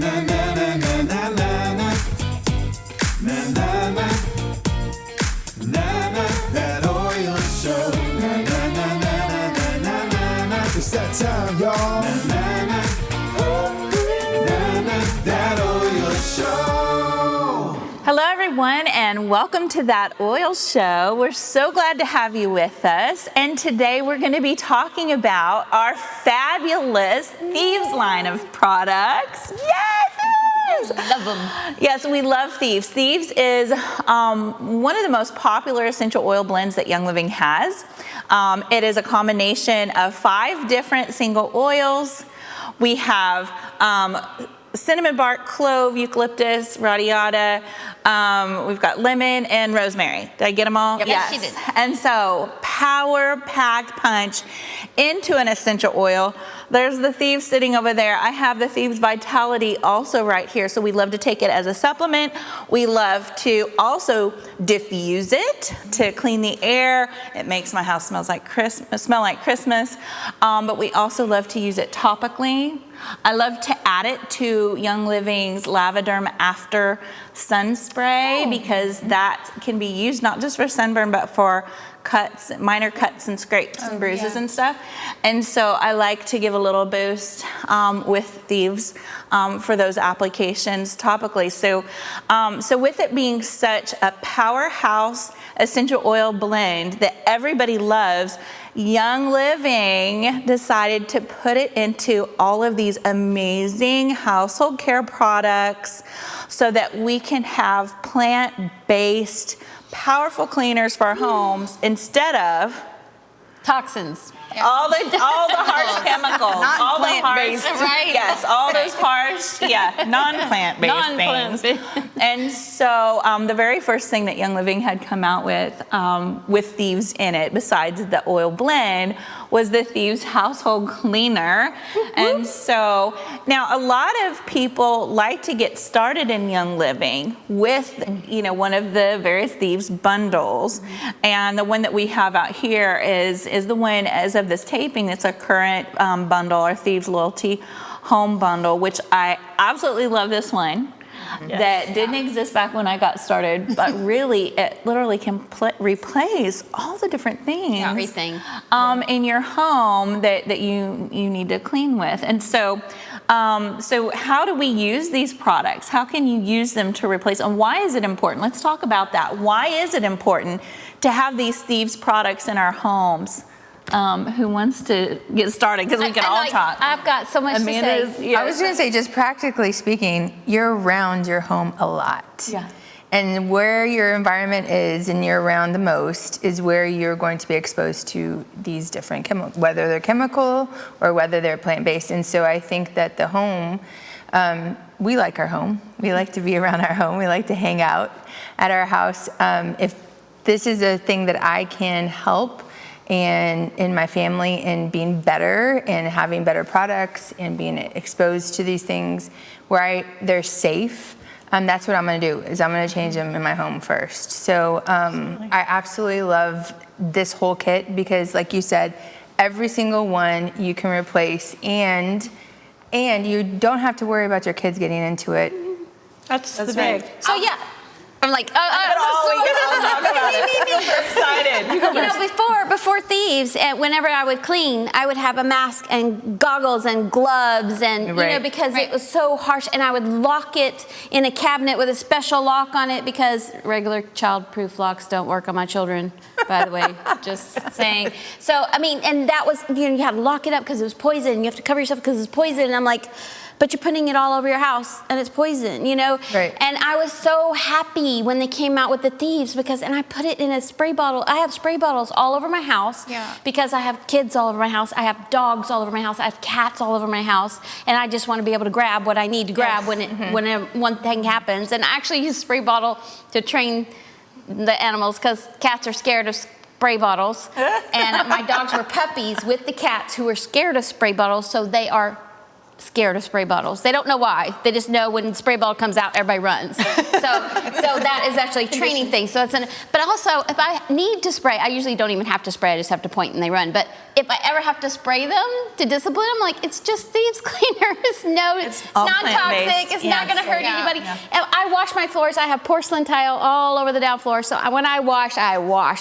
That oil show. It's that time, y'all. That oil show. Hello, everyone, and welcome to That Oil Show. We're so glad to have you with us. And today we're going to be talking about our fabulous Thieves line of products. Yes! Love them. Yes, we love Thieves. Thieves is one of the most popular essential oil blends that Young Living has. It is a combination of 5 different single oils. We have cinnamon bark, clove, eucalyptus, radiata. We've got lemon and rosemary. Did I get them all? Yep. Yes, she did. And so, power-packed punch into an essential oil. There's the Thieves sitting over there. I have the Thieves Vitality also right here. So we love to take it as a supplement. We love to also diffuse it to clean the air. It makes my house smell like Christmas. But we also love to use it topically. I love to add it to Young Living's Lavaderm After Sun Spray because that can be used not just for sunburn, but for cuts, minor cuts and scrapes and bruises and stuff. And so I like to give a little boost with Thieves for those applications topically. So with it being such a powerhouse essential oil blend that everybody loves, Young Living decided to put it into all of these amazing household care products so that we can have plant-based powerful cleaners for our homes instead of Toxins. all the harsh chemicals, Not all the plant-based, harsh, right? yes, all those harsh, non-plant-based things. And so the very first thing that Young Living had come out with Thieves in it, besides the oil blend, was the Thieves household cleaner. And so now a lot of people like to get started in Young Living with, one of the various Thieves bundles. And the one that we have out here is the one as of this taping that's a current bundle, our Thieves Loyalty Home Bundle, which I absolutely love this one. Yes. That didn't exist back when I got started, but really it literally can replace all the different things Everything. In your home that you need to clean with. And so how do we use these products? How can you use them to replace, and why is it important? Let's talk about that. Why is it important to have these Thieves products in our homes? Who wants to get started? Because we can all talk. I've got so much to say. I was going to say, just practically speaking, you're around your home a lot. Yeah. And where your environment is and you're around the most is where you're going to be exposed to these different chemicals, whether they're chemical or whether they're plant-based. And so I think that the home, we like our home. We like to be around our home. We like to hang out at our house. If this is a thing that I can help and in my family and being better and having better products and being exposed to these things where they're safe, that's what I'm going to do, is I'm going to change them in my home first. So I absolutely love this whole kit because, like you said, every single one you can replace and you don't have to worry about your kids getting into it. That's the right. big. So yeah, I'm like, We're excited. Before Thieves, whenever I would clean, I would have a mask and goggles and gloves and, because it was so harsh, and I would lock it in a cabinet with a special lock on it because regular child-proof locks don't work on my children, by the way, just saying. So, and that was, you had to lock it up because it was poison. You have to cover yourself because it's poison. And I'm like, but you're putting it all over your house and it's poison, Right. And I was so happy when they came out with the Thieves and I put it in a spray bottle. I have spray bottles all over my house because I have kids all over my house. I have dogs all over my house. I have cats all over my house. And I just want to be able to grab what I need to grab when one thing happens. And I actually use a spray bottle to train the animals because cats are scared of spray bottles. And my dogs were puppies with the cats who were scared of spray bottles, so they are scared of spray bottles. They don't know why. They just know when the spray bottle comes out, everybody runs. So that is actually a training thing. So but also, if I need to spray, I usually don't even have to spray. I just have to point and they run. But if I ever have to spray them to discipline them, like, it's just Thieves cleaner. It's not toxic. It's not going to hurt anybody. Yeah. And I wash my floors. I have porcelain tile all over the down floor. So when I wash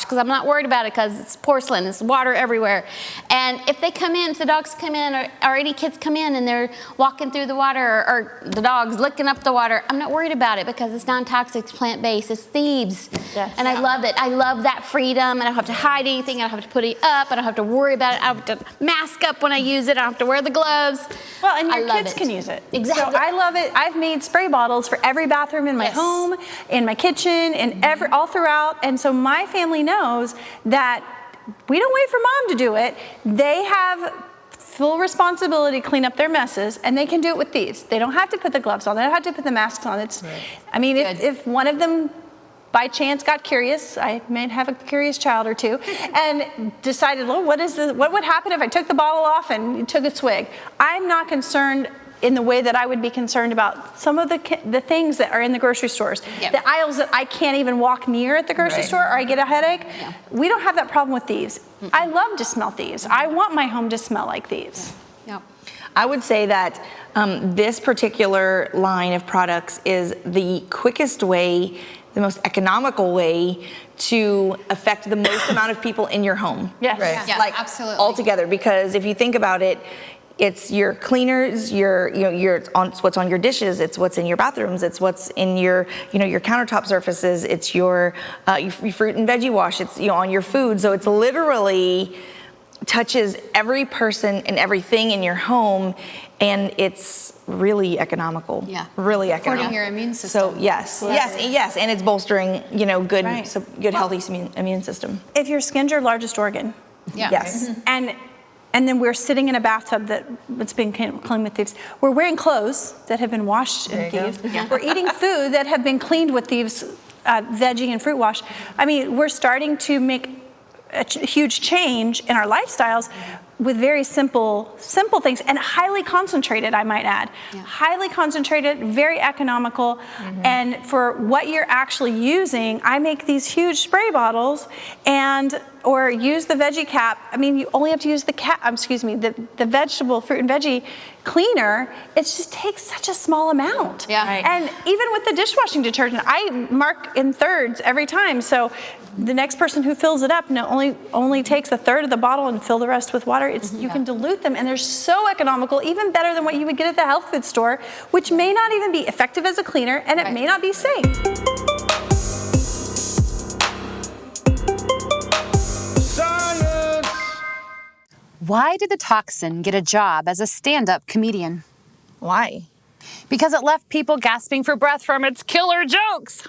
because I'm not worried about it because it's porcelain. It's water everywhere. And if they come in, if the dogs come in or any kids come in and they're walking through the water or the dog's licking up the water, I'm not worried about it because it's non-toxic, it's plant-based, it's Thieves. Yes. And I love it. I love that freedom. I don't have to hide anything. I don't have to put it up. I don't have to worry about it. I don't have to mask up when I use it. I don't have to wear the gloves. Well, and your kids can use it. Exactly. So I love it. I've made spray bottles for every bathroom in my home, in my kitchen, and all throughout. And so my family knows that we don't wait for mom to do it. They have full responsibility to clean up their messes, and they can do it with Thieves. They don't have to put the gloves on. They don't have to put the masks on. I mean, if one of them by chance got curious, I may have a curious child or two, and decided, well, what would happen if I took the bottle off and took a swig? I'm not concerned in the way that I would be concerned about some of the things that are in the grocery stores. Yep. The aisles that I can't even walk near at the grocery store or I get a headache. Yeah. We don't have that problem with Thieves. Mm-mm. I love to smell Thieves. I want my home to smell like Thieves. Yep. I would say that this particular line of products is the quickest way, the most economical way to affect the most amount of people in your home. Yes. Right. Yeah, like absolutely. Altogether, because if you think about it, it's your cleaners, it's what's on your dishes, it's what's in your bathrooms, it's what's in your countertop surfaces, it's your fruit and veggie wash, it's on your food. So it's literally touches every person and everything in your home, and it's really economical. Yeah, really economical. Supporting your immune system. So yes, and it's bolstering good healthy immune system. If your skin's your largest organ, yes, and then we're sitting in a bathtub that's been cleaned with Thieves. We're wearing clothes that have been washed in Thieves. Yeah. We're eating food that have been cleaned with Thieves veggie and fruit wash. I mean, we're starting to make a huge change in our lifestyles with very simple things, and highly concentrated, I might add. Yeah. Highly concentrated, very economical, and for what you're actually using, I make these huge spray bottles or use the veggie cap. I mean, you only have to use the vegetable, fruit and veggie cleaner. It just takes such a small amount. Yeah. Right. And even with the dishwashing detergent, I mark in thirds every time. So the next person who fills it up only takes a third of the bottle and fill the rest with water. You can dilute them, and they're so economical, even better than what you would get at the health food store, which may not even be effective as a cleaner, and it may not be safe. Science! Why did the Toxin get a job as a stand-up comedian? Why? Because it left people gasping for breath from its killer jokes.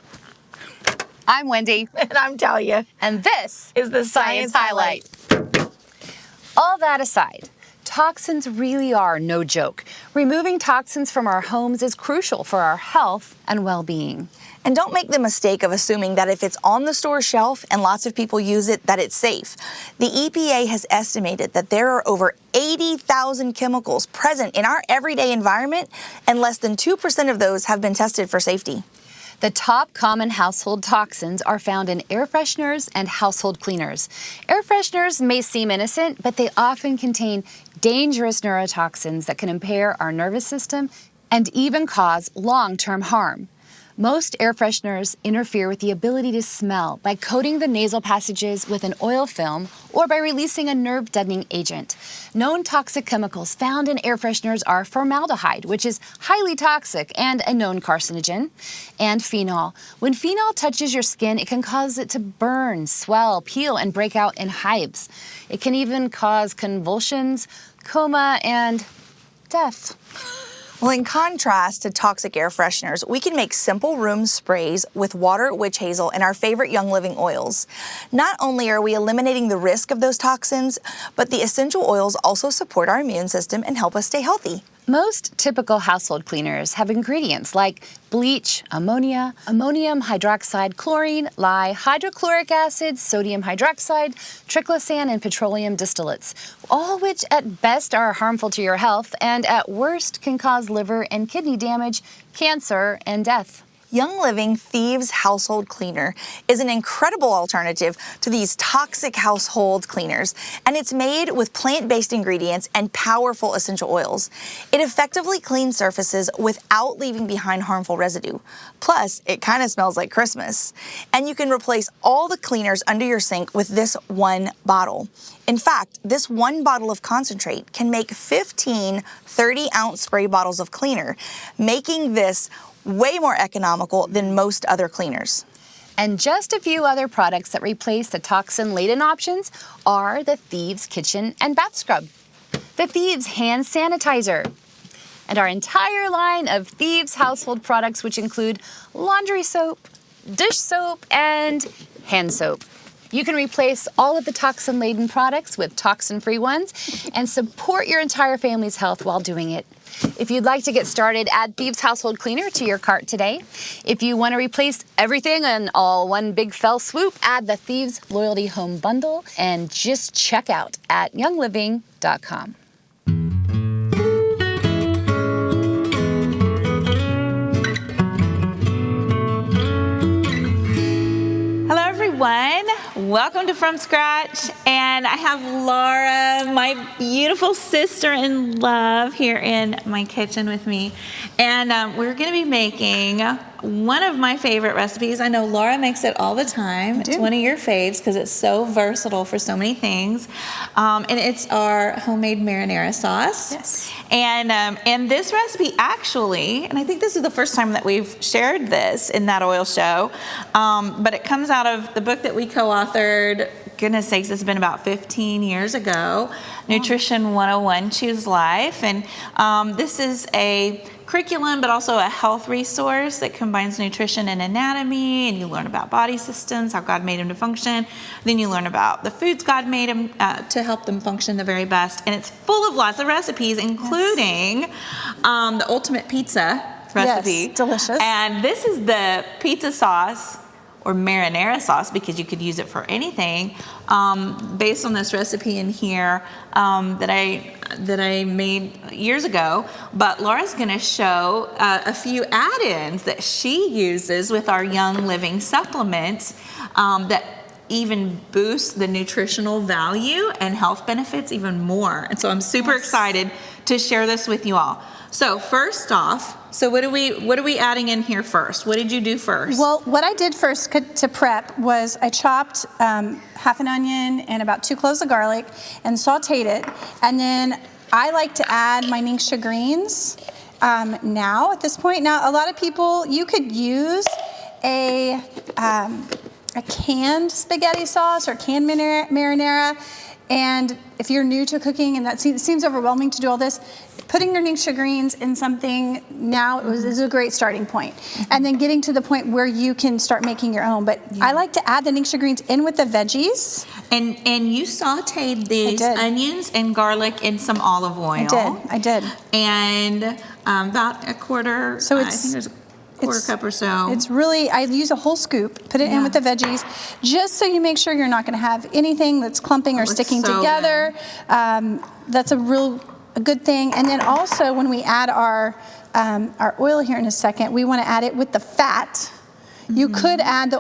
I'm Wendy. And I'm Talia. And this is the Science Highlight. All that aside, toxins really are no joke. Removing toxins from our homes is crucial for our health and well-being. And don't make the mistake of assuming that if it's on the store shelf and lots of people use it, that it's safe. The EPA has estimated that there are over 80,000 chemicals present in our everyday environment, and less than 2% of those have been tested for safety. The top common household toxins are found in air fresheners and household cleaners. Air fresheners may seem innocent, but they often contain dangerous neurotoxins that can impair our nervous system and even cause long-term harm. Most air fresheners interfere with the ability to smell by coating the nasal passages with an oil film or by releasing a nerve-deadening agent. Known toxic chemicals found in air fresheners are formaldehyde, which is highly toxic and a known carcinogen, and phenol. When phenol touches your skin, it can cause it to burn, swell, peel, and break out in hives. It can even cause convulsions, coma, and death. Well, in contrast to toxic air fresheners, we can make simple room sprays with water, witch hazel, and our favorite Young Living oils. Not only are we eliminating the risk of those toxins, but the essential oils also support our immune system and help us stay healthy. Most typical household cleaners have ingredients like bleach, ammonia, ammonium hydroxide, chlorine, lye, hydrochloric acid, sodium hydroxide, triclosan, and petroleum distillates, all which at best are harmful to your health and at worst can cause liver and kidney damage, cancer, and death. Young Living Thieves Household Cleaner is an incredible alternative to these toxic household cleaners, and it's made with plant-based ingredients and powerful essential oils. It effectively cleans surfaces without leaving behind harmful residue. Plus, it kind of smells like Christmas. And you can replace all the cleaners under your sink with this one bottle. In fact, this one bottle of concentrate can make 15 30-ounce spray bottles of cleaner, making this way more economical than most other cleaners. And just a few other products that replace the toxin-laden options are the Thieves Kitchen and Bath Scrub, the Thieves Hand Sanitizer, and our entire line of Thieves household products, which include laundry soap, dish soap, and hand soap. You can replace all of the toxin-laden products with toxin-free ones and support your entire family's health while doing it. If you'd like to get started, add Thieves Household Cleaner to your cart today. If you want to replace everything in all one big fell swoop, add the Thieves Loyalty Home Bundle and just check out at youngliving.com. Hello everyone, welcome to From Scratch, and I have Laura, my beautiful sister in love, here in my kitchen with me, and we're going to be making one of my favorite recipes. I know Laura makes it all the time. It's one of your faves because it's so versatile for so many things, and it's our homemade marinara sauce. Yes. And this recipe actually, and I think this is the first time that we've shared this in That Oil Show, but it comes out of the book that we co-authored. Goodness sakes, it's been about 15 years ago, Nutrition 101, Choose Life. And this is a curriculum, but also a health resource that combines nutrition and anatomy, and you learn about body systems, how God made them to function. Then you learn about the foods God made them to help them function the very best. And it's full of lots of recipes, including the ultimate pizza recipe. Yes, delicious. And this is the pizza sauce, or marinara sauce, because you could use it for anything, based on this recipe in here that I made years ago. But Laura's going to show a few add-ins that she uses with our Young Living supplements that even boost the nutritional value and health benefits even more. And so I'm super excited to share this with you all. So first off, what are we adding in here first? What did you do first? Well, what I did first to prep was I chopped half an onion and about 2 cloves of garlic and sauteed it. And then I like to add my Ningxia greens now at this point. Now, a lot of people, you could use a canned spaghetti sauce or canned marinara. And if you're new to cooking and that seems overwhelming to do all this, putting your Ningxia greens in something now is a great starting point. And then getting to the point where you can start making your own. But I like to add the Ningxia greens in with the veggies. And you sauteed these onions and garlic in some olive oil. I did. And about a quarter, so I think there's a quarter cup or so. It's really, I use a whole scoop, put it in with the veggies, just so you make sure you're not gonna have anything that's clumping or sticking together. That's a good thing. And then also when we add our oil here in a second, we wanna add it with the fat. You could add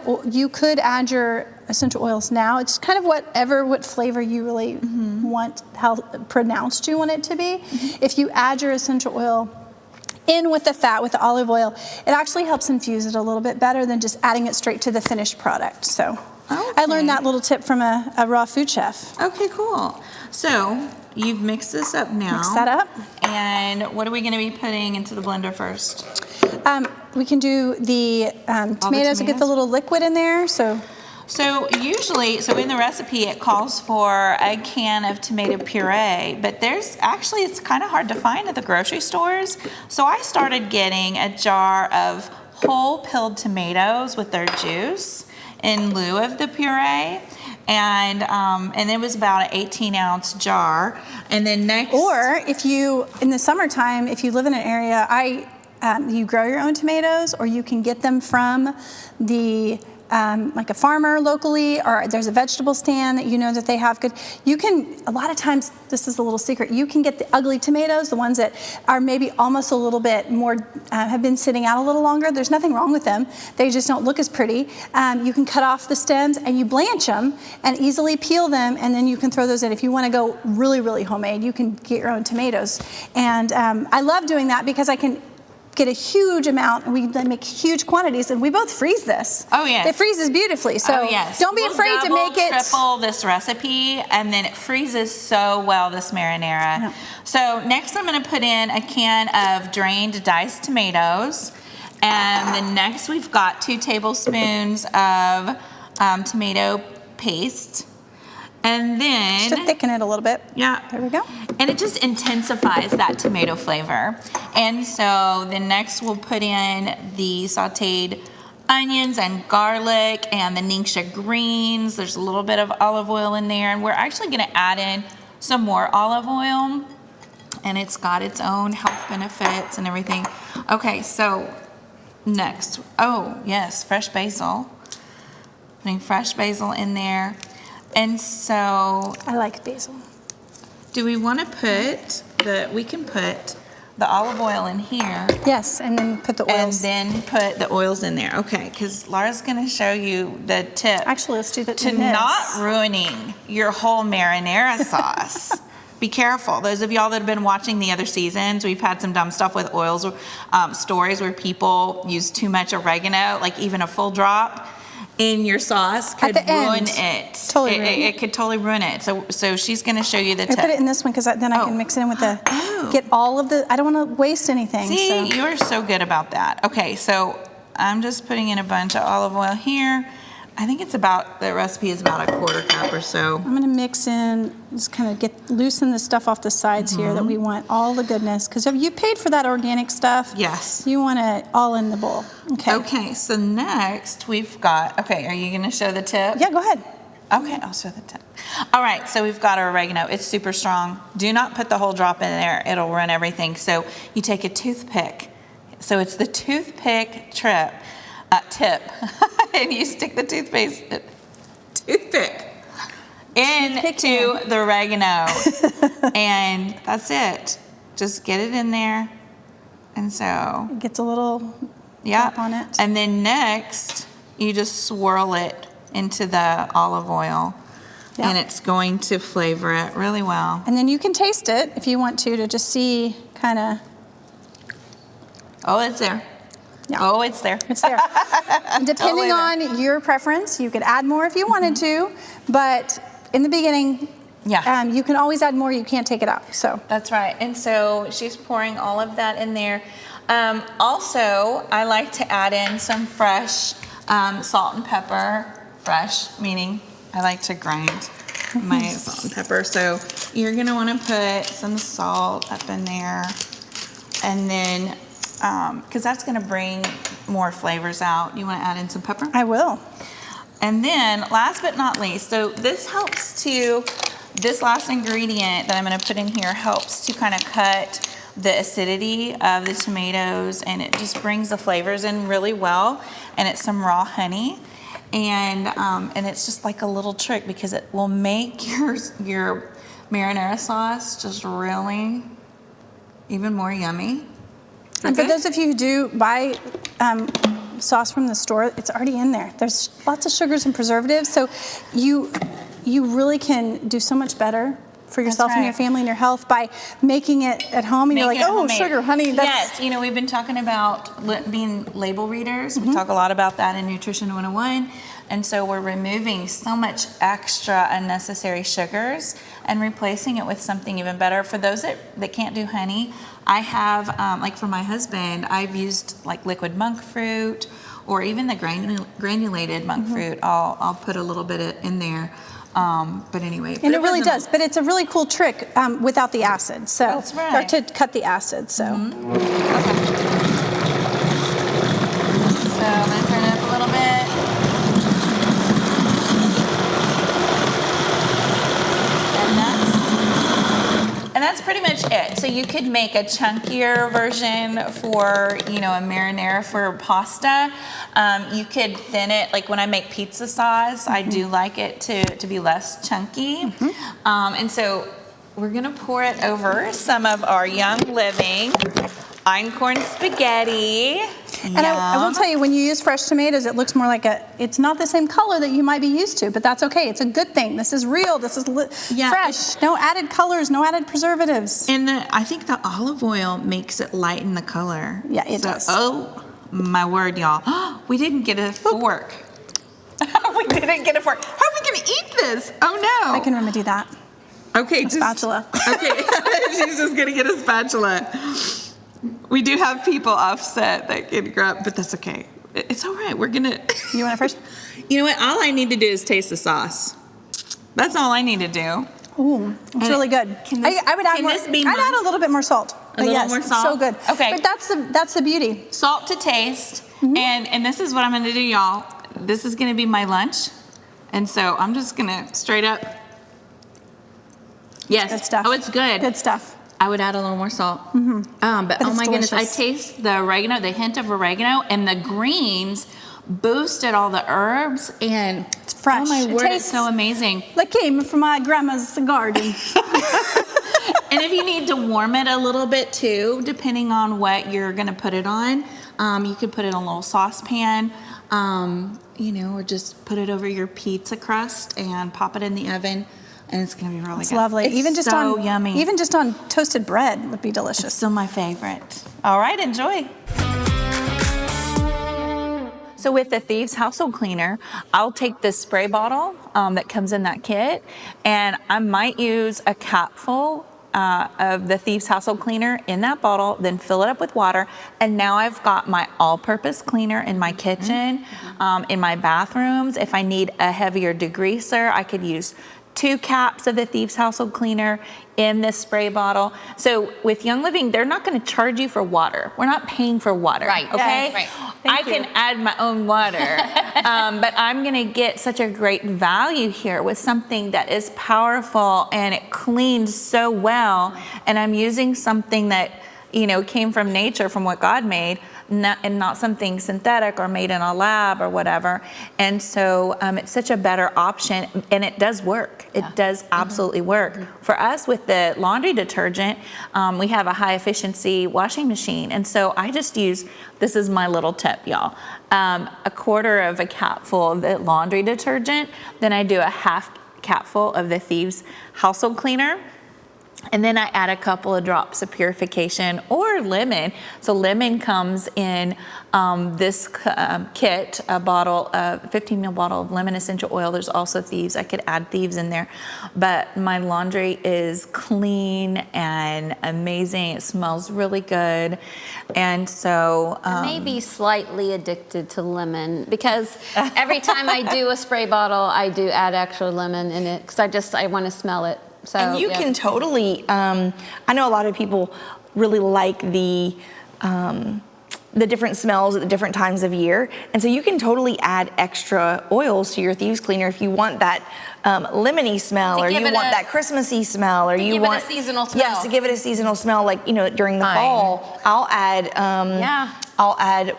your essential oils now. It's kind of what flavor you really want, how pronounced you want it to be. If you add your essential oil in with the fat, with the olive oil, it actually helps infuse it a little bit better than just adding it straight to the finished product. So I learned that little tip from a raw food chef. Okay, cool. So you've mixed this up now. Mix that up. And what are we going to be putting into the blender first? We can do the tomatoes to get the little liquid in there. So usually, in the recipe, it calls for a can of tomato puree, but it's kind of hard to find at the grocery stores. So I started getting a jar of whole peeled tomatoes with their juice in lieu of the puree. And it was about an 18-ounce jar. And then next, or if you in the summertime, if you live in an area, you grow your own tomatoes, or you can get them from the like a farmer locally, or there's a vegetable stand that you know that they have good. You can, a lot of times, this is a little secret, you can get the ugly tomatoes, the ones that are maybe almost a little bit more, have been sitting out a little longer. There's nothing wrong with them. They just don't look as pretty. You can cut off the stems and you blanch them and easily peel them, and then you can throw those in. If you want to go really, really homemade, you can get your own tomatoes. And I love doing that because I can get a huge amount, and we make huge quantities, and we both freeze this. Oh, yes. It freezes beautifully, so don't be afraid to make it. Triple this recipe, and then it freezes so well, this marinara. No. So next I'm gonna put in a can of drained diced tomatoes, and then next we've got 2 tablespoons of tomato paste. And then, just to thicken it a little bit. Yeah. There we go. And it just intensifies that tomato flavor. And so then next we'll put in the sauteed onions and garlic and the Ningxia greens. There's a little bit of olive oil in there. And we're actually gonna add in some more olive oil. And it's got its own health benefits and everything. Okay, so next, oh yes, fresh basil. Putting fresh basil in there. And so, I like basil. do we want to put we can put the olive oil in here. Yes, and then put the oils. And then put the oils in there. Okay, because Laura's going to show you the tip. Actually, let's do that to not ruining your whole marinara sauce. Be careful. Those of y'all that have been watching the other seasons, we've had some dumb stuff with oils, stories where people use too much oregano, like even a full drop in your sauce could ruin it. Totally it could totally ruin it. So she's going to show you the tip. I put it in this one because then I can mix it in with the, get all of the, I don't want to waste anything. See, so. you're so good about that. Okay, so I'm just putting in a bunch of olive oil here. I think it's about, the recipe is about a 1/4 cup or so. I'm going to mix in, just kind of loosen the stuff off the sides here that we want all the goodness. Because you paid for that organic stuff. Yes. You want it all in the bowl. Okay. Okay, so next we've got, okay, are you going to show the tip? Yeah, go ahead. Okay, I'll show the tip. All right, so we've got our oregano. It's super strong. Do not put the whole drop in there. It'll ruin everything. So you take a toothpick. So it's the toothpick tip, and you stick the toothpick into the oregano, and that's it. Just get it in there, and so It gets a little drop on it. And then next, you just swirl it into the olive oil, and it's going to flavor it really well. And then you can taste it if you want to just see kind of. Oh, it's there. Yeah. Oh, it's there. It's there. Depending on your preference, you could add more if you wanted to, but in the beginning, you can always add more. You can't take it out. So that's right. And so she's pouring all of that in there. Also, I like to add in some fresh salt and pepper. Fresh meaning I like to grind my salt and pepper. So you're gonna want to put some salt up in there, and then because that's going to bring more flavors out. You want to add in some pepper? I will. And then last but not least, so this last ingredient that I'm going to put in here helps to kind of cut the acidity of the tomatoes, and it just brings the flavors in really well. And it's some raw honey, and it's just like a little trick because it will make your marinara sauce just really even more yummy. And for those of you who do buy sauce from the store, it's already in there. There's lots of sugars and preservatives, so you really can do so much better for yourself and your family and your health by making it at home. And you're like, oh, sugar, honey. Yes, we've been talking about being label readers. We talk a lot about that in Nutrition 101. And so we're removing so much extra unnecessary sugars and replacing it with something even better. For those that can't do honey, I have, like for my husband, I've used like liquid monk fruit or even the granulated monk fruit. I'll put a little bit in there. But anyway. And it really does. But it's a really cool trick without the acid. So, that's right. Or to cut the acid. So. Okay. So I'm going to turn it up a little bit. And that's pretty much it. So you could make a chunkier version for, you know, a marinara for pasta. You could thin it, like when I make pizza sauce, I do like it to be less chunky. And so we're gonna pour it over some of our Young Living einkorn spaghetti. And I will tell you, when you use fresh tomatoes, it looks more like it's not the same color that you might be used to, but that's okay. It's a good thing. This is real. This is fresh. No added colors, no added preservatives. And I think the olive oil makes it lighten the color. Yeah, it does. Oh, my word, y'all. We didn't get a fork. We didn't get a fork. How are we going to eat this? Oh, no. I can remedy that. Okay, spatula. Okay, she's just going to get a spatula. We do have people offset that can grab, but that's okay. It's all right. We're gonna. You want it first? You know what? All I need to do is taste the sauce. That's all I need to do. Ooh, it's really good. I would add more. I'd add a little bit more salt. A little more salt. So good. Okay. But that's the beauty. Salt to taste, and this is what I'm gonna do, y'all. This is gonna be my lunch, and so I'm just gonna straight up. Yes. Good stuff. Oh, it's good. Good stuff. I would add a little more salt. But oh my goodness, I taste the oregano, the hint of oregano, and the greens boosted all the herbs, and it's fresh. Oh my word, tastes it's so amazing. Like came from my grandma's garden. And if you need to warm it a little bit too, depending on what you're gonna put it on, you could put it in a little saucepan, you know, or just put it over your pizza crust and pop it in the oven. And it's gonna be really good. It's lovely. It's even just so on yummy. Even just on toasted bread would be delicious. It's still my favorite. All right, enjoy. So with the Thieves household cleaner, I'll take this spray bottle that comes in that kit, and I might use a capful of the Thieves household cleaner in that bottle, then fill it up with water, and now I've got my all-purpose cleaner in my kitchen, in my bathrooms. If I need a heavier degreaser, I could use 2 caps of the Thieves household cleaner in this spray bottle. So with Young Living, they're not gonna charge you for water. We're not paying for water, Right. okay? Yes, right. I can add my own water, but I'm gonna get such a great value here with something that is powerful and it cleans so well, and I'm using something that, you know, came from nature, from what God made, and not something synthetic or made in a lab or whatever. And so it's such a better option, and it does work. It does absolutely work. For us with the laundry detergent, we have a high efficiency washing machine. And so I just use, this is my little tip, y'all, a quarter of a capful of the laundry detergent, then I do a half capful of the Thieves household cleaner. And then I add a couple of drops of purification or lemon. So lemon comes in this kit, a bottle, a 15 ml bottle of lemon essential oil. There's also Thieves. I could add Thieves in there. But my laundry is clean and amazing. It smells really good. And so I may be slightly addicted to lemon because every time I do a spray bottle, I do add extra lemon in it because I want to smell it. So, and you can totally, I know a lot of people really like the different smells at the different times of year. And so you can totally add extra oils to your Thieves cleaner if you want that lemony smell, or you want that Christmassy smell, or you want a seasonal smell. Yes, to give it a seasonal smell, like, you know, during the fall, I'll add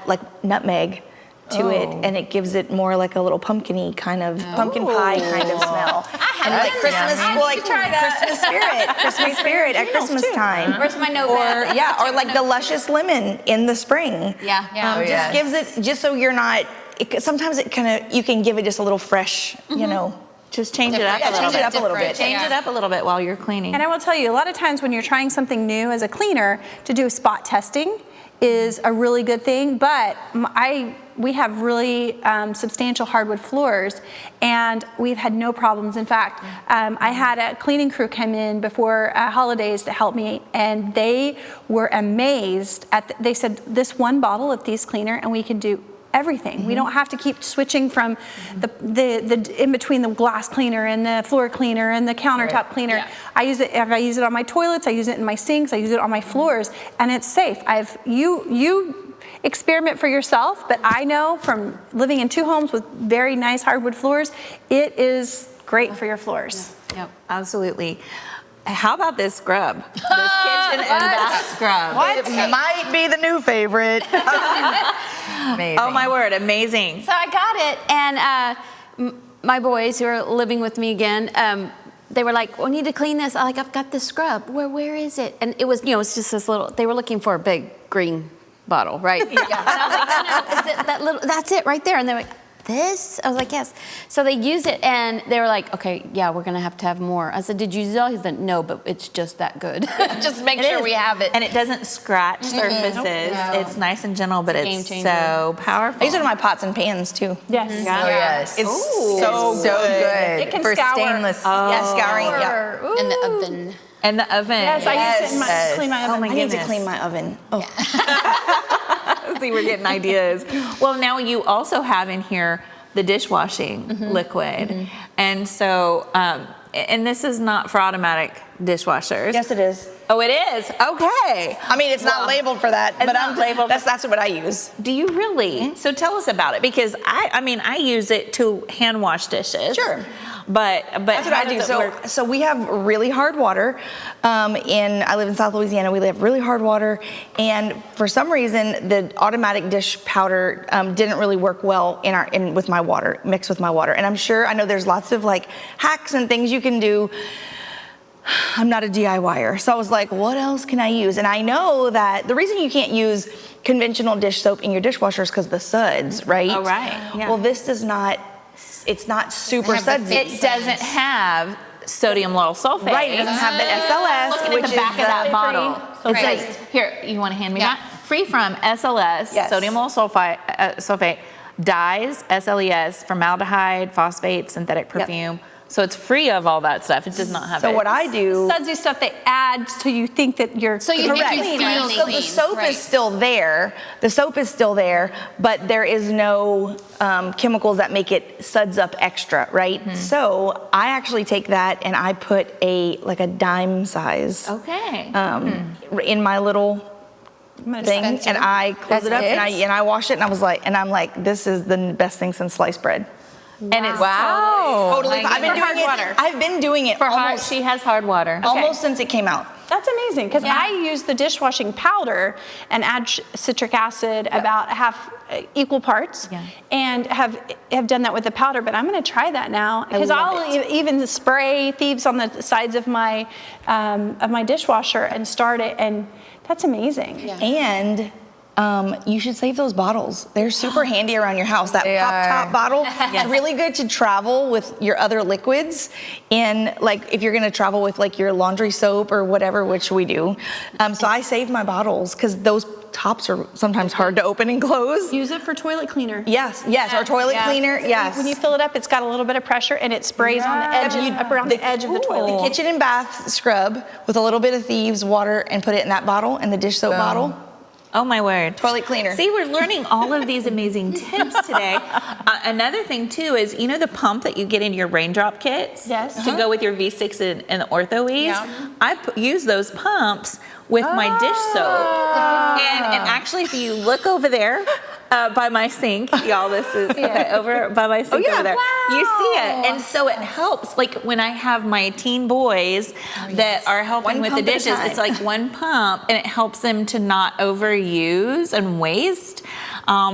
like nutmeg to it, and it gives it more like a little pumpkin-y kind of pumpkin pie kind of smell. And like Christmas, Christmas spirit at Christmas time. Where's my notepad? Or like the luscious lemon in the spring. Just gives it, just so you're not. Sometimes it kind of, you can give it just a little fresh, you know. Just change it up a little bit. Change it up a little bit while you're cleaning. And I will tell you, a lot of times when you're trying something new as a cleaner, to do spot testing is a really good thing, but we have really substantial hardwood floors, and we've had no problems. In fact, I had a cleaning crew come in before holidays to help me, and they were amazed they said, this one bottle of Thieves cleaner and we can do everything. We don't have to keep switching from the in between the glass cleaner and the floor cleaner and the countertop cleaner. I use it on my toilets, I use it in my sinks, I use it on my floors, and it's safe. You experiment for yourself, but I know from living in 2 homes with very nice hardwood floors, it is great for your floors. Yep, absolutely. how about this scrub? This kitchen and bath scrub. It might be the new favorite. Amazing. Oh my word, amazing. So I got it, and my boys who are living with me again, they were like, "We need to clean this." I've got this scrub. Where is it? And it was, it's just this little. They were looking for a big green bottle, right? Yeah. And I was like, "No, is it that little? That's it right there." And they're like, "This?" I was like, "Yes." So they used it, and they were like, "Okay, yeah, we're gonna have to have more." I said, "Did you use it all?" He said, "No, but it's just that good." Just make sure we have it. And it doesn't scratch surfaces. No. It's nice and gentle, but Game it's changer. so powerful. I use it in my pots and pans too. Yes. Yeah. Oh, yes. It's so good. It can for scour. stainless. Yeah, scouring. Yeah. In the oven. And the oven. Yes, I use it in Yes. clean my Oh oven. my I need to goodness. clean my oven. Oh, See, we're getting ideas. Well, now you also have in here the dishwashing liquid. And so, and this is not for automatic dishwashers. yes, it is. Oh, it is? Okay. I mean, it's not labeled for that, but not labeled. That's what I use. Do you really? So tell us about it, because I use it to hand wash dishes. Sure. But That's what how I do. does it work? So we have really hard water. I live in South Louisiana. We have really hard water, and for some reason, the automatic dish powder didn't really work well with my water, mixed with my water. And I know there's lots of like hacks and things you can do. I'm not a DIYer, so I was like, what else can I use? And I know that the reason you can't use conventional dish soap in your dishwasher is because the suds, right? Oh, right. Yeah. Well, this does not. It's not super sudsy. It doesn't have sodium lauryl sulfate. Right, it doesn't have the SLS, Looking at which the is back of that bottle. It Right. says, here, you want to hand me that? Free from SLS, Yes. sodium lauryl sulfate, dyes, SLES, formaldehyde, phosphate, synthetic perfume. So it's free of all that stuff. It does not have it. So what I do, Sudsy stuff they add so you think that you're So you correct. think you feel So clean. the soap right. is still there. The soap is still there, but there is no chemicals that make it suds up extra, right? So I actually take that and I put a dime size Okay. in my little thing, and I close it up and I wash it, and I'm like, this is the best thing since sliced bread. And it's Totally. I've been For doing hard it. water. I've been doing it for hard. almost She has hard water. almost since it came out. That's amazing, because I use the dishwashing powder and add citric acid about half equal parts, and have done that with the powder. But I'm going to try that now, because I'll even spray Thieves on the sides of my dishwasher and start it, and that's amazing. Yeah. And you should save those bottles. They're super handy around your house. That pop top bottle is really good to travel with your other liquids. And like if you're gonna travel with like your laundry soap or whatever, which we do. So I save my bottles because those tops are sometimes hard to open and close. Use it for toilet cleaner. Yes, or toilet cleaner, yes. When you fill it up, it's got a little bit of pressure, and it sprays on the edge, around the edge of the toilet. Kitchen and bath scrub with a little bit of Thieves water and put it in that bottle, in the dish soap bottle. Oh my word. Toilet cleaner. See, we're learning all of these amazing tips today. Another thing too is, the pump that you get in your raindrop kits to go with your V6 and the Ortho Weaves? I use those pumps with my dish soap. And actually, if you look over there by my sink, y'all, this is over by my sink over there. You see it. And so it helps. Like when I have my teen boys that are helping with the dishes, it's like one pump, and it helps them to not overuse and waste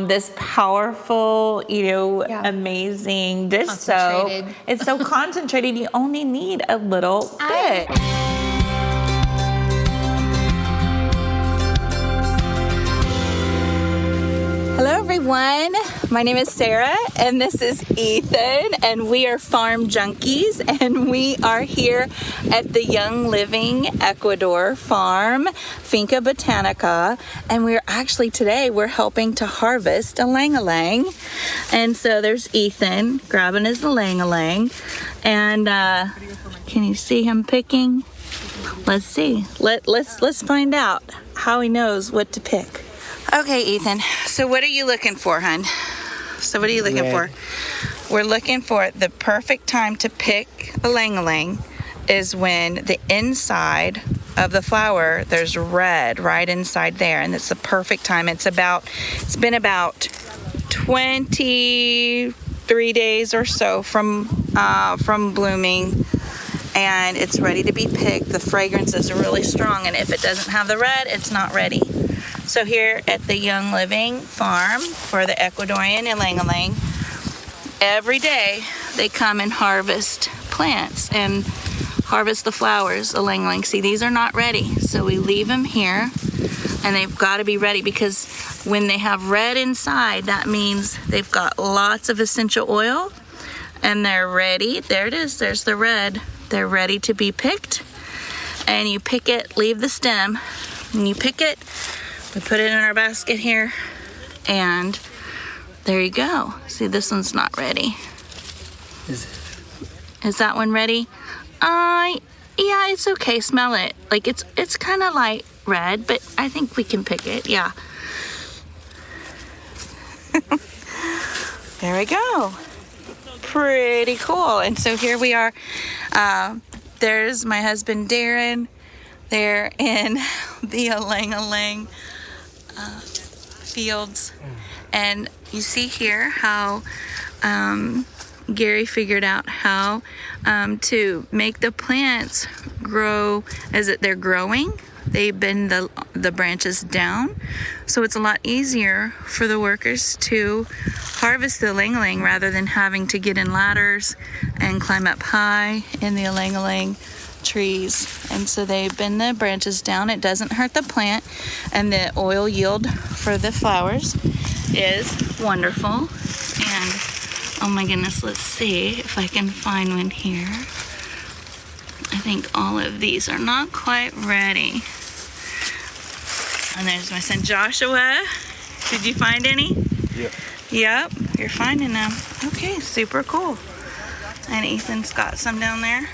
this powerful, amazing dish soap. It's so concentrated, you only need a little bit. Hello everyone, my name is Sarah and this is Ethan, and we are Farm Junkies, and we are here at the Young Living Ecuador farm, Finca Botanica, and we're actually today we're helping to harvest a lang-a-lang. And so there's Ethan grabbing his lang-a-lang, and can you see him picking? Let's see. Let's find out how he knows what to pick. Okay, Ethan, so what are you looking for, hon? So what are you looking for? We're looking for the perfect time to pick a lang-a-lang is when the inside of the flower, there's red right inside there, and it's the perfect time. It's been about 23 days or so from blooming, and it's ready to be picked. The fragrance is really strong, and if it doesn't have the red, it's not ready. So here at the Young Living Farm for the Ecuadorian ylang-ylang, every day they come and harvest plants and harvest the flowers, ylang-ylang. See, these are not ready, so we leave them here, and they've got to be ready, because when they have red inside, that means they've got lots of essential oil, and they're ready. There it is, there's the red. They're ready to be picked, and you pick it, leave the stem, and you pick it. We put it in our basket here, and there you go. See, this one's not ready. Is that one ready? Yeah, it's okay. Smell it. Like it's kind of light red, but I think we can pick it. Yeah. There we go. Pretty cool. And so here we are. There's my husband Darren. They're in the ylang-ylang fields, and you see here how Gary figured out how to make the plants grow as they're growing. They bend the branches down, so it's a lot easier for the workers to harvest the ylang-ylang rather than having to get in ladders and climb up high in the ylang-ylang trees. And so they bend the branches down. It doesn't hurt the plant, and the oil yield for the flowers is wonderful. And oh my goodness, let's see if I can find one here. I think all of these are not quite ready. And there's my son Joshua. Did you find any? Yep. Yep, you're finding them. Okay, super cool. And Ethan's got some down there.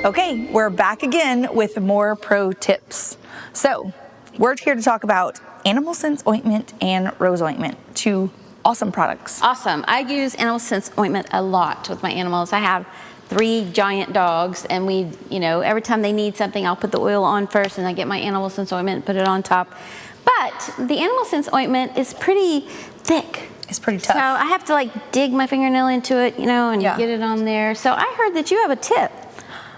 Okay, we're back again with more pro tips. So, we're here to talk about Animal Sense Ointment and Rose Ointment, two awesome products. Awesome. I use Animal Sense Ointment a lot with my animals. I have 3 giant dogs, and we, every time they need something, I'll put the oil on first, and I get my Animal Sense Ointment and put it on top. But the Animal Sense Ointment is pretty thick. It's pretty tough. So I have to dig my fingernail into it, and get it on there. So I heard that you have a tip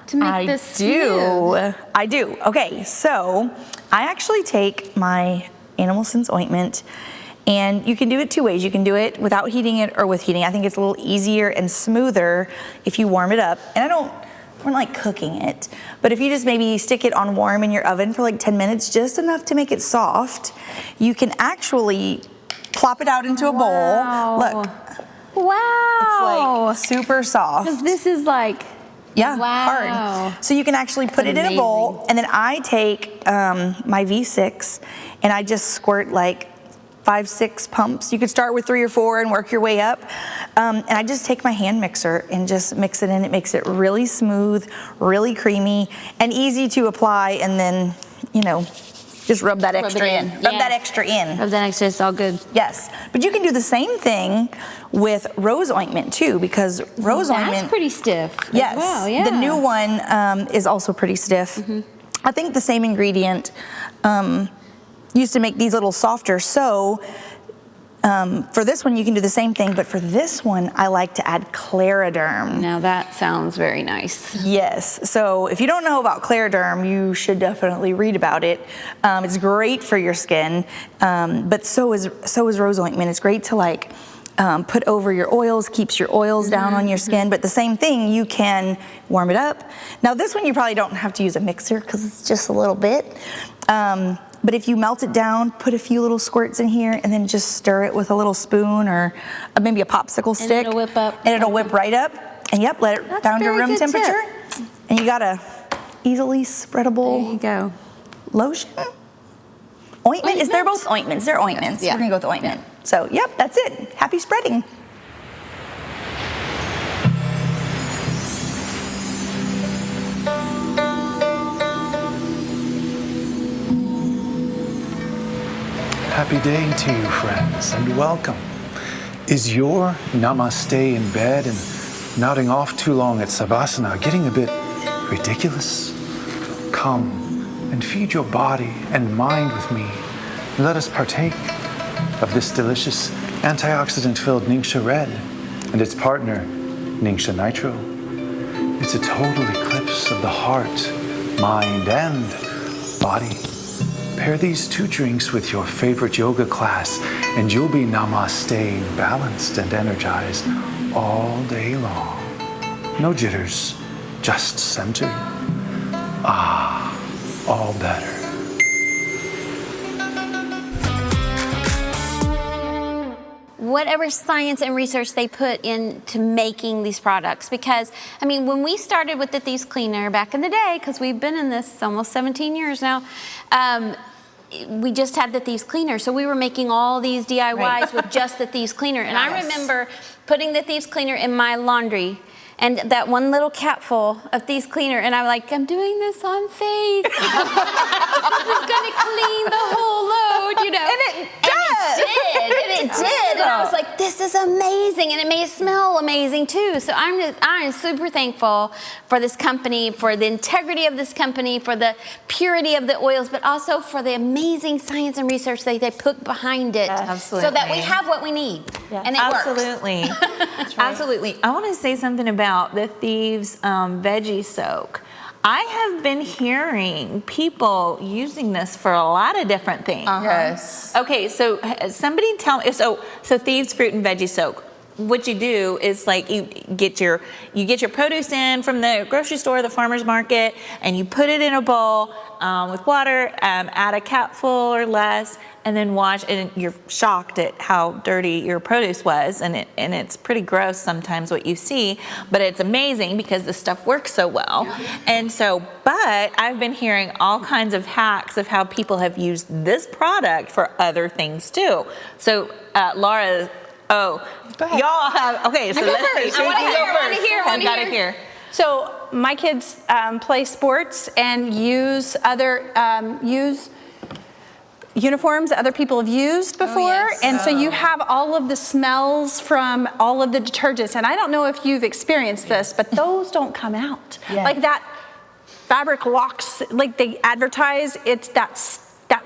to make this smooth. I do. Okay, so I actually take my Animal Sense Ointment, and you can do it 2 ways. You can do it without heating it or with heating. I think it's a little easier and smoother if you warm it up. And we're not cooking it, but if you just maybe stick it on warm in your oven for 10 minutes, just enough to make it soft, you can actually plop it out into a bowl. Look. Wow. It's super soft. Because this is hard. So you can actually put it in a bowl, and then I take my V6 and I just squirt 5-6 pumps. You could start with 3 or 4 and work your way up. And I just take my hand mixer and just mix it in. It makes it really smooth, really creamy, and easy to apply, and then, just rub that extra in. Rub that extra in. Rub that extra, it's all good. Yes, but you can do the same thing with Rose Ointment too, because Rose Ointment... That's pretty stiff. Yes, well, yeah. The new one is also pretty stiff. Mm-hmm. I think the same ingredient used to make these a little softer, so for this one you can do the same thing, but for this one I like to add Clariderm. Now that sounds very nice. Yes, so if you don't know about Clariderm, you should definitely read about it. It's great for your skin, but so is Rose Ointment. It's great to put over your oils, keeps your oils down on your skin, but the same thing, you can warm it up. Now this one you probably don't have to use a mixer because it's just a little bit. But if you melt it down, put a few little squirts in here, and then just stir it with a little spoon or maybe a popsicle stick. And it'll whip up. And it'll whip right up. And yep, let it down to room temperature. Tip. And you got a easily spreadable there you go. Lotion. Ointment? They're both ointments. They're ointments. Yeah. We're gonna go with ointment. So yep, that's it. Happy spreading. Happy day to you, friends, and welcome. Is your namaste in bed and nodding off too long at savasana getting a bit ridiculous? Come and feed your body and mind with me. Let us partake of this delicious antioxidant-filled Ningxia Red, and its partner, Ningxia Nitro. It's a total eclipse of the heart, mind, and body. Pair these 2 drinks with your favorite yoga class, and you'll be namaste, balanced and energized all day long. No jitters, just centered. Ah, all better. Whatever science and research they put into making these products. Because, I mean, when we started with the Thieves Cleaner back in the day, because we've been in this almost 17 years now, we just had the Thieves Cleaner. So we were making all these DIYs with just the Thieves Cleaner. And I remember putting the Thieves Cleaner in my laundry and that one little capful of Thieves Cleaner, and I'm like, I'm doing this on faith. This is gonna clean the whole load, you know. And it did. And I was like, this is amazing, and it made it smell amazing too. So I'm super thankful for this company, for the integrity of this company, for the purity of the oils, but also for the amazing science and research that they put behind it, so that we have what we need, and it works. Absolutely. Absolutely. I want to say something about the Thieves veggie soak. I have been hearing people using this for a lot of different things. Yes. Okay, so somebody tell me, so Thieves fruit and veggie soak. What you do is like you get your produce in from the grocery store, the farmer's market, and you put it in a bowl with water, add a capful or less, and then wash. And you're shocked at how dirty your produce was, and it's pretty gross sometimes what you see, but it's amazing because the stuff works so well. And so, but I've been hearing all kinds of hacks of how people have used this product for other things too. So Laura. Oh, y'all have, okay, so let's see. I want to hear. So my kids play sports and use other, use uniforms that other people have used before. And so you have all of the smells from all of the detergents. And I don't know if you've experienced this, but those don't come out. Like that fabric locks, like they advertise, it's that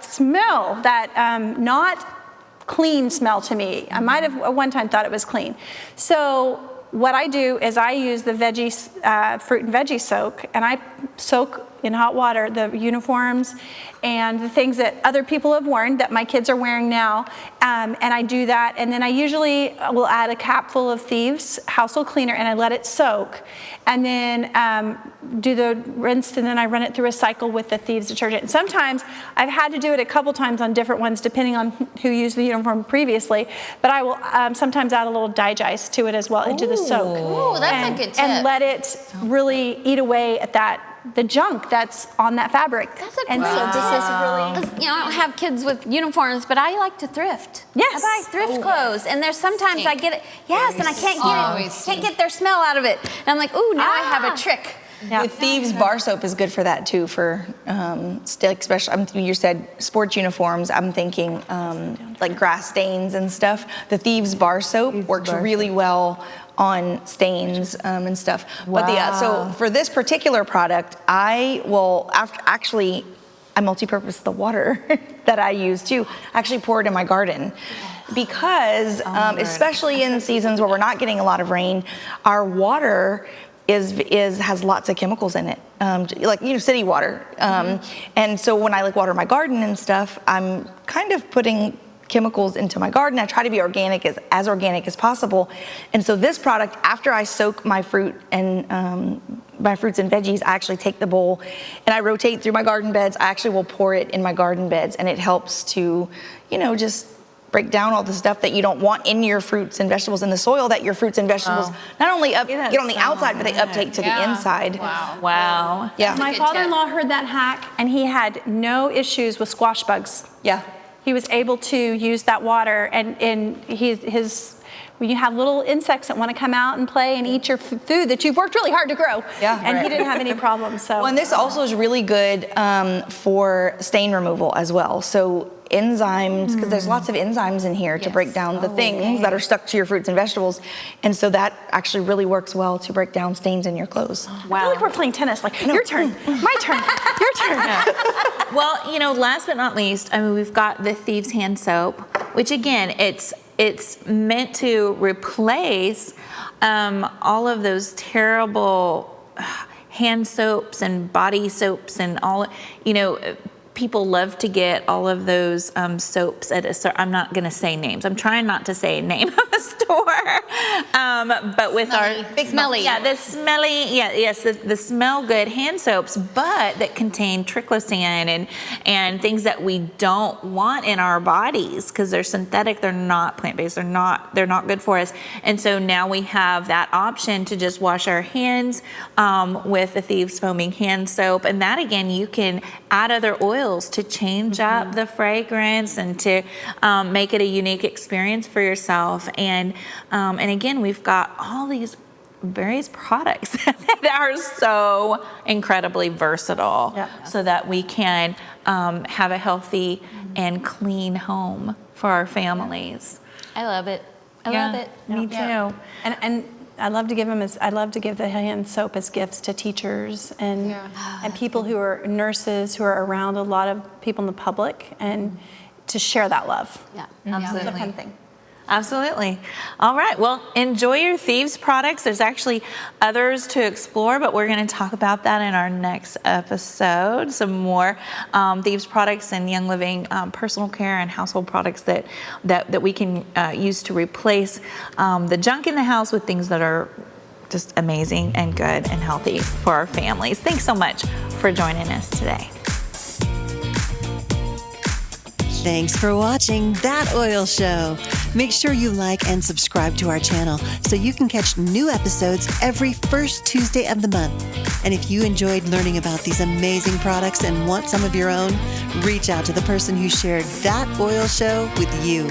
smell, that not clean smell to me. I might have at one time thought it was clean. So what I do is I use the fruit and veggie soak, and I soak in hot water the uniforms and the things that other people have worn that my kids are wearing now, and I do that, and then I usually will add a capful of Thieves household cleaner, and I let it soak, and then do the rinse, and then I run it through a cycle with the Thieves detergent. And sometimes I've had to do it a couple times on different ones depending on who used the uniform previously, but I will sometimes add a little digest to it as well into the soak. Ooh, that's a good tip. And let it really eat away at the junk that's on that fabric. That's a great tip. You know, I don't have kids with uniforms, but I like to thrift. Yes. I buy thrift clothes, and there's sometimes I get it. Yes, and I can't get their smell out of it. And I'm like, ooh, now I have a trick. The Thieves bar soap is good for that too, for especially, you said sports uniforms, I'm thinking like grass stains and stuff. The Thieves bar soap works really well on stains and stuff. Wow. But so for this particular product, I will actually, I multi-purpose the water that I use too. Actually pour it in my garden. Because especially in seasons where we're not getting a lot of rain, our water has lots of chemicals in it, like city water. And so when I water my garden and stuff, I'm kind of putting chemicals into my garden. I try to be organic, as organic as possible. And so this product, after I soak my fruit and my fruits and veggies, I actually take the bowl and I rotate through my garden beds. I actually will pour it in my garden beds, and it helps to, just break down all the stuff that you don't want in your fruits and vegetables in the soil, that your fruits and vegetables not only get on the outside, but they uptake to the inside. Wow. Yeah. My father-in-law heard that hack, and he had no issues with squash bugs. Yeah. He was able to use that water, and when you have little insects that want to come out and play and eat your food that you've worked really hard to grow. Yeah. And he didn't have any problems. So. Well, and this also is really good for stain removal as well. So enzymes, because there's lots of enzymes in here to break down the things that are stuck to your fruits and vegetables. And so that actually really works well to break down stains in your clothes. Wow. I feel like we're playing tennis. Your turn, my turn, your turn. Well, last but not least, we've got the Thieves hand soap, which again, it's it's meant to replace all of those terrible hand soaps and body soaps and all, people love to get all of those soaps at I'm not going to say names. I'm trying not to say name of a store. But with Smelly. our Big smelly. Yeah, the smelly, the smell good hand soaps, but that contain triclosan and things that we don't want in our bodies because they're synthetic, they're not plant-based, they're not good for us. And so now we have that option to just wash our hands with the Thieves foaming hand soap. And that again, you can add other oils to change up the fragrance and to make it a unique experience for yourself. And again, we've got all these various products that are so incredibly versatile so that we can have a healthy and clean home for our families. I love it. I love it. Me too. And I love to give the hand soap as gifts to teachers and people who are nurses who are around a lot of people in the public and to share that love. Yeah, absolutely. It's a fun thing. Absolutely. All right. Well, enjoy your Thieves products. There's actually others to explore, but we're going to talk about that in our next episode. Some more Thieves products and Young Living personal care and household products that we can use to replace the junk in the house with things that are just amazing and good and healthy for our families. Thanks so much for joining us today. Thanks for watching That Oil Show. Make sure you like and subscribe to our channel so you can catch new episodes every first Tuesday of the month. And if you enjoyed learning about these amazing products and want some of your own, reach out to the person who shared That Oil Show with you.